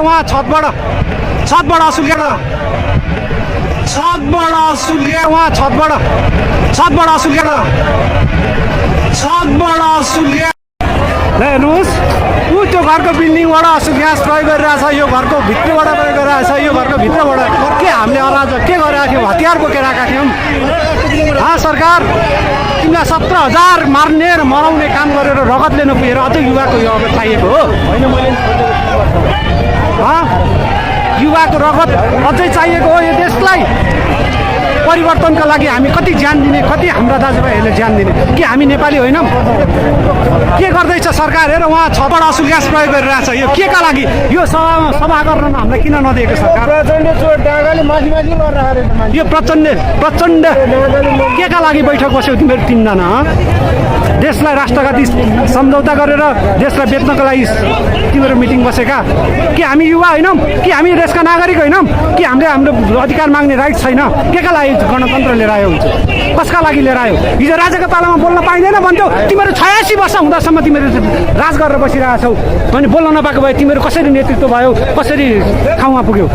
वहाँ छतबाट असुल्केर वहाँ छतबाट असुल्केर हेर्नुहोस् ऊ त्यो घरको बिल्डिङबाट ग्यास प्रयोग गरिरहेछ यो घरको भित्रबाट प्रयोग गरिरहेछ यो घरको भित्रबाट के हामीले अराजक के गरिरहेको थियौँ हतियार बोकेर आएका थियौँ सरकार तिमीलाई 17,000 मार्ने र मराउने काम गरेर रगत लिनु पुगेर अझै युवाको यो अब चाहिएको हो युवाको रगत अझै चाहिएको हो यो देशलाई परिवर्तनका लागि हामी कति ज्यान दिने कति हाम्रा दाजुभाइहरूले ज्यान दिने के हामी नेपाली होइनौँ के गर्दैछ सरकार हेर उहाँ छबाट असुल ग्यास प्रयोग गरिरहेछ यो के का लागि यो सभा गर्न हामीलाई किन नदिएको सरकार यो प्रचण्ड के का लागि बैठक बस्यौ तिमीहरू तिनजना देशलाई राष्ट्रघाती सम्झौता गरेर देशलाई बेच्नको लागि तिमीहरू मिटिङ बसेका के हामी युवा होइनौँ कि हामी देशका नागरिक होइनौँ कि हामीले हाम्रो अधिकार माग्ने राइट छैन के का लागि गणतन्त्र लिएर आयो हुन्छ कसका लागि लिएर आयो हिजो राजाको पालामा बोल्न पाइँदैन भन्थ्यौ तिमीहरू 86 वर्ष हुँदासम्म तिमीहरू राज गरेर बसिरहेछौ भने बोल्न नपाएको भए तिमीहरू कसरी नेतृत्व भयो कसरी ठाउँमा पुग्यौ